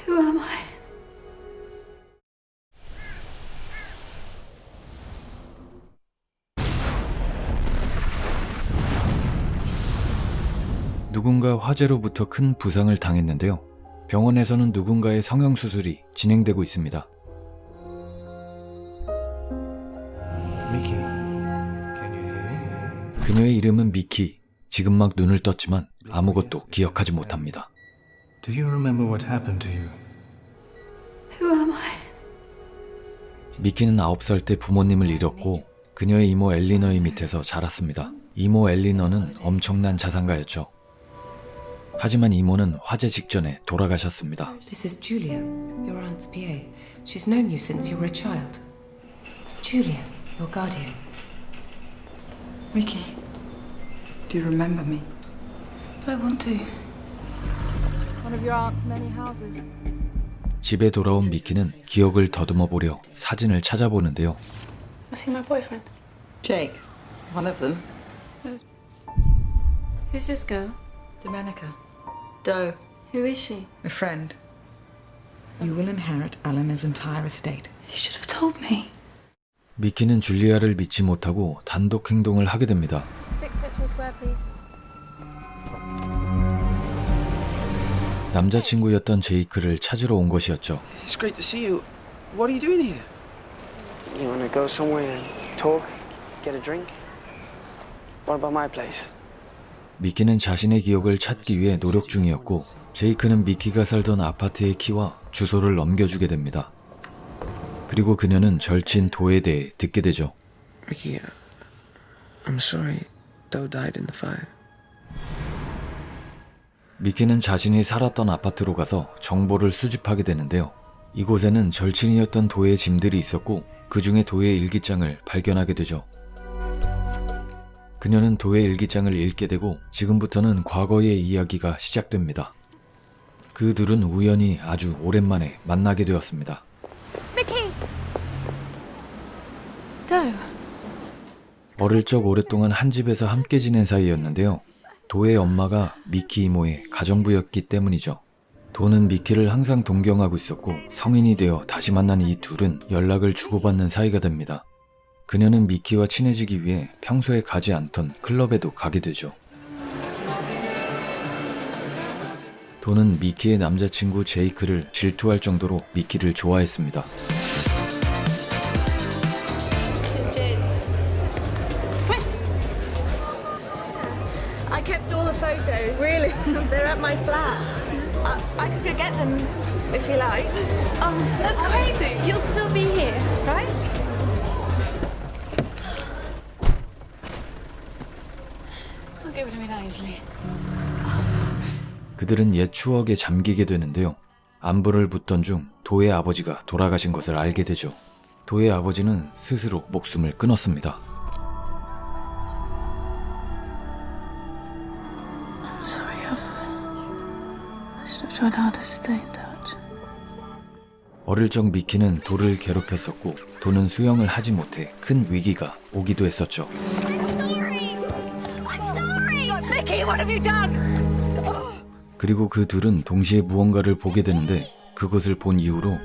Who am I? 누군가 화재로부터 큰 부상을 당했는데요. 병원에서는 누군가의 성형수술이 진행되고 있습니다. Mickey, can you hear me? 그녀의 이름은 미키. 지금 막 눈을 떴지만 아무것도 기억하지 못합니다. Do you remember what happened to you? Who am I? 미키는 9살 때 부모님을 잃었고 그녀의 이모 엘리너의 밑에서 자랐습니다. 이모 엘리너는 엄청난 자산가였죠. 하지만 이모는 화재 직전에 돌아가셨습니다. This is Julia, your aunt's PA. She's known you since you were a child. Julia, your guardian. Mickey, do you remember me? I want to. One of your aunt's many houses. 집에 돌아온 미키는 기억을 더듬어 보려 사진을 찾아보는데요. Was he my boyfriend? Jake, one of them. Who's this girl? Domenica. Doe, Who is she? a friend. You will inherit Eleanor's entire estate. You should have told me. 미키는 줄리아를 믿지 못하고 단독 행동을 하게 됩니다. 6 Fitzroy Square, please. 남자친구였던 제이크를 찾으러 온 것이었죠. It's great to see you. What are you doing here? You want to go somewhere and talk, get a drink? What about my place? 미키는 자신의 기억을 찾기 위해 노력 중이었고 제이크는 미키가 살던 아파트의 키와 주소를 넘겨주게 됩니다. 그리고 그녀는 절친 도에 대해 듣게 되죠. Ricky, I'm sorry. Doe died in the fire. 미키는 자신이 살았던 아파트로 가서 정보를 수집하게 되는데요. 이곳에는 절친이었던 도의 짐들이 있었고 그 중에 도의 일기장을 발견하게 되죠. 그녀는 도의 일기장을 읽게 되고 지금부터는 과거의 이야기가 시작됩니다. 그 둘은 우연히 아주 오랜만에 만나게 되었습니다. Mickey! Doe. 어릴 적 오랫동안 한 집에서 함께 지낸 사이였는데요. 도의 엄마가 미키 이모의 가정부였기 때문이죠. 도는 미키를 항상 동경하고 있었고 성인이 되어 다시 만난 이 둘은 연락을 주고받는 사이가 됩니다. 그녀는 미키와 친해지기 위해 평소에 가지 않던 클럽에도 가게 되죠. 도는 미키의 남자친구 제이크를 질투할 정도로 미키를 좋아했습니다. I kept all the photos. Really? They're at my flat. I could go get them if you like. Oh, that's crazy. You'll still be here, right? Can't get rid of me that easily. 그들은 옛 추억에 잠기게 되는데요. 안부를 묻던 중 도의 아버지가 돌아가신 것을 알게 되죠. 도의 아버지는 스스로 목숨을 끊었습니다. I'm sorry. I should have tried harder to stay in touch. 어릴 적 미키는 도를 괴롭혔었고 도는 수영을 하지 못해 큰 위기가 오기도 했었죠. Mickey, what have you done? 그리고 그 둘은 동시에 무언가를 보게 되는데 그것을 본 이후로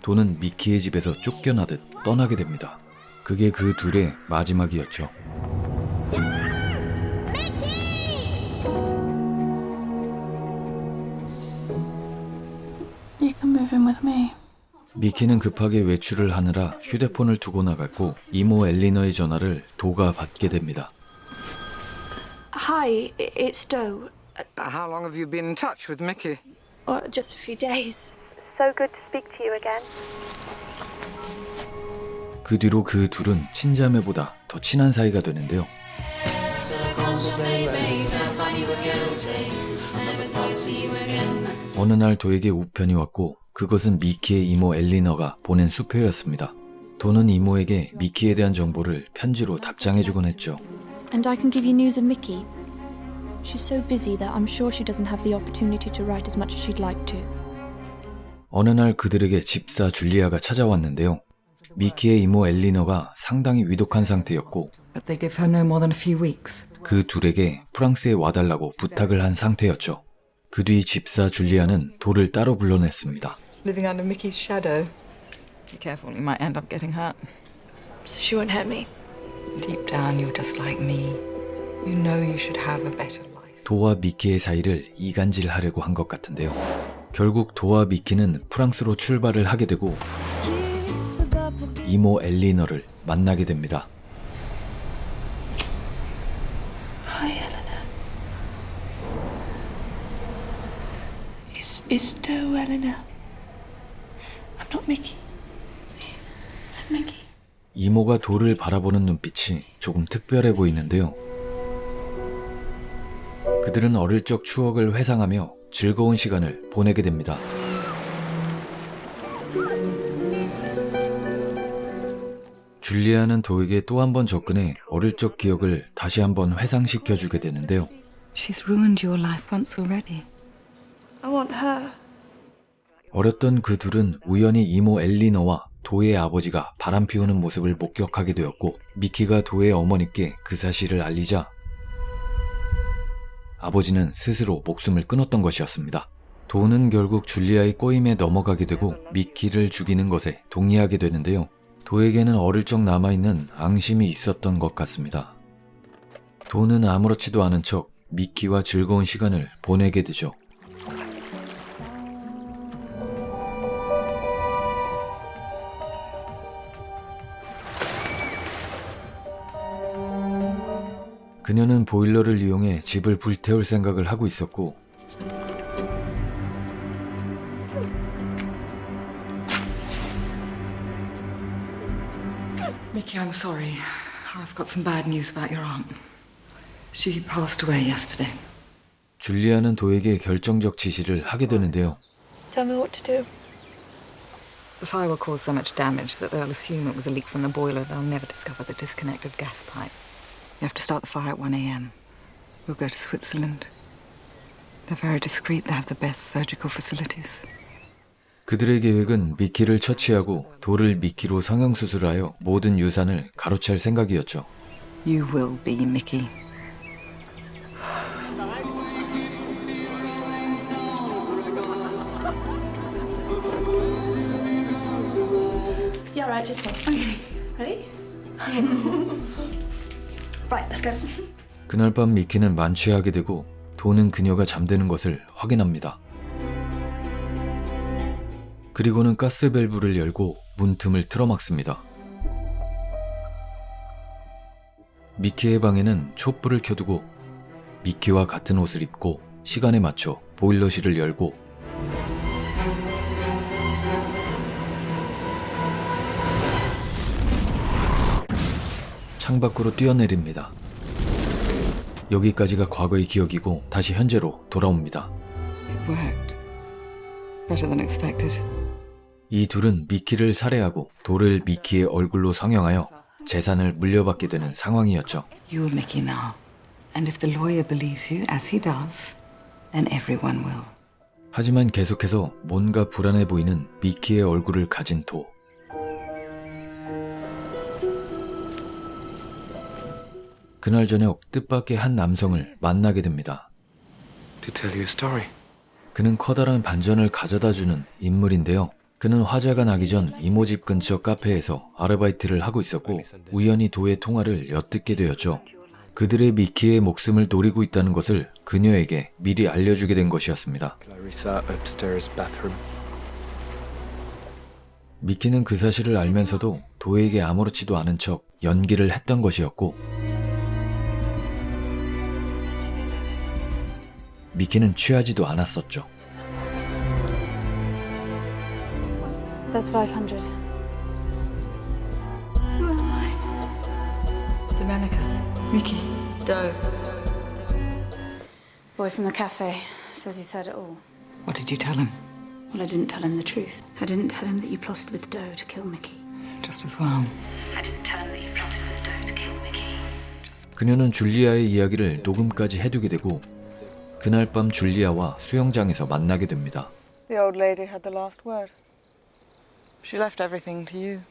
도는 미키의 집에서 쫓겨나듯 떠나게 됩니다. 그게 그 둘의 마지막이었죠. You can move in with me. 미키는 급하게 외출을 하느라 휴대폰을 두고 나갔고 이모 엘리너의 전화를 도가 받게 됩니다. Hi, it's Doe. How long have you been in touch with Mickey? Just a few days. So good to speak to you again. 그 뒤로 그 둘은 친자매보다 더 친한 사이가 되는데요. 어느 날 도에게 우편이 왔고 그것은 미키의 이모 엘리너가 보낸 수표였습니다. 도는 이모에게 미키에 대한 정보를 편지로 답장해주곤 했죠. And I can give you news of Mickey. She's so busy that I'm sure she doesn't have the opportunity to write as much as she'd like to. 어느 날 그들에게 집사 줄리아가 찾아왔는데요. 미키의 이모 엘리너가 상당히 위독한 상태였고 But they give her no more than a few weeks. 그 둘에게 프랑스에 와달라고 부탁을 한 상태였죠. 그 뒤 집사 줄리아는 도를 따로 불러냈습니다. Living under Mickey's shadow. Be careful, you might end up getting hurt. She won't hurt me. Deep down, you're just like me. You know you should have a better life. 도와 미키의 사이를 이간질하려고 한 것 같은데요. 결국 도와 미키는 프랑스로 출발을 하게 되고 이모 엘리너를 만나게 됩니다. Hi, Eleanor. It's Doe, Eleanor. I'm not Mickey. I'm Mickey. 이모가 도를 바라보는 눈빛이 조금 특별해 보이는데요. 그들은 어릴 적 추억을 회상하며 즐거운 시간을 보내게 됩니다. 줄리아는 도에게 또 한 번 접근해 어릴 적 기억을 다시 한번 회상시켜주게 되는데요. She's ruined your life once already. I want her. 어렸던 그 둘은 우연히 이모 엘리너와 도의 아버지가 바람 피우는 모습을 목격하게 되었고, 미키가 도의 어머니께 그 사실을 알리자 아버지는 스스로 목숨을 끊었던 것이었습니다. 도는 결국 줄리아의 꼬임에 넘어가게 되고 미키를 죽이는 것에 동의하게 되는데요. 도에게는 어릴 적 남아있는 앙심이 있었던 것 같습니다. 도는 아무렇지도 않은 척 미키와 즐거운 시간을 보내게 되죠. 그녀는 보일러를 이용해 집을 불태울 생각을 하고 있었고, Mickey, I'm sorry. I've got some bad news about your aunt. She passed away yesterday. 줄리아는 도에게 결정적 지시를 하게 되는데요. Tell me what to do. The fire will cause so much damage that they'll assume it was a leak from the boiler. They'll never discover the disconnected gas pipe. You have to start the fire at 1 a.m. We'll go to Switzerland. They're very discreet. They have the best surgical facilities. 그들의 계획은 미키를 처치하고 도를 미키로 성형수술하여 모든 유산을 가로챌 생각이었죠. You will be Mickey. Yeah, right, just one. Okay. Ready? Right, let's go. 그날 밤 미키는 만취하게 되고 도는 그녀가 잠드는 것을 확인합니다. 그리고는 가스 밸브를 열고 문틈을 틀어막습니다. 미키의 방에는 촛불을 켜두고 미키와 같은 옷을 입고 시간에 맞춰 보일러실을 열고 창밖으로 뛰어내립니다. 여기까지가 과거의 기억이고 다시 현재로 돌아옵니다. It worked. Better than expected. 이 둘은 미키를 살해하고 도를 미키의 얼굴로 성형하여 재산을 물려받게 되는 상황이었죠. You're Mickey now. And if the lawyer believes you, as he does, then everyone will. 하지만 계속해서 뭔가 불안해 보이는 미키의 얼굴을 가진 도. 그날 저녁 뜻밖의 한 남성을 만나게 됩니다. To tell you a story. 그는 커다란 반전을 가져다주는 인물인데요. 그는 화재가 나기 전 이모 집 근처 카페에서 아르바이트를 하고 있었고 우연히 도의 통화를 엿듣게 되었죠. 그들의 미키의 목숨을 노리고 있다는 것을 그녀에게 미리 알려주게 된 것이었습니다. Clarissa upstairs bathroom. 미키는 그 사실을 알면서도 도에게 아무렇지도 않은 척 연기를 했던 것이었고 미키는 취하지도 않았었죠. That's 500. Who am I? Domenica. Mickey. Doe. Boy from the cafe says he's heard it all. What did you tell him? Well, I didn't tell him the truth. I didn't tell him that you plotted with Doe to kill Mickey. Just as well. I didn't tell him that you plotted with Doe to kill Mickey. 그녀는 줄리아의 이야기를 녹음까지 해두게 되고 그날 밤 줄리아와 수영장에서 만나게 됩니다. The old lady had the last word. She left everything to you.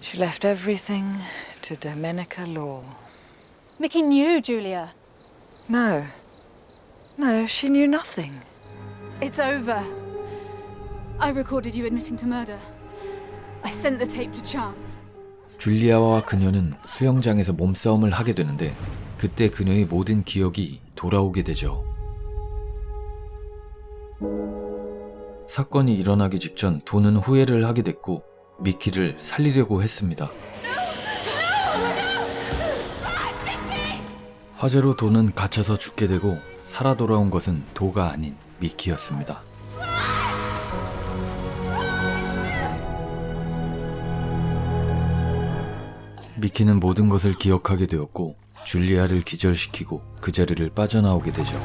She left everything to Domenica Law. Mickey knew, Julia. No. No, she knew nothing. It's over. I recorded you admitting to murder. I sent the tape to Chance. 줄리아와 그녀는 수영장에서 몸싸움을 하게 되는데 그때 그녀의 모든 기억이 돌아오게 되죠. 사건이 일어나기 직전 돈은 후회를 하게 됐고 미키를 살리려고 했습니다. 화재로 돈은 갇혀서 죽게 되고 살아 돌아온 것은 도가 아닌 미키였습니다. 미키는 모든 것을 기억하게 되었고 줄리아를 기절시키고 그 자리를 빠져나오게 되죠.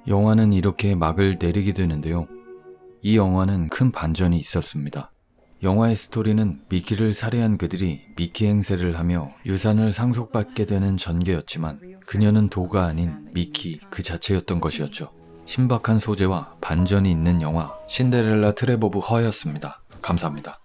영화는 이렇게 막을 내리게 되는데요. 이 영화는 큰 반전이 있었습니다. 영화의 스토리는 미키를 살해한 그들이 미키 행세를 하며 유산을 상속받게 되는 전개였지만 그녀는 도가 아닌 미키 그 자체였던 것이었죠. 신박한 소재와 반전이 있는 영화 신데렐라 트랩 오브 허였습니다. 감사합니다.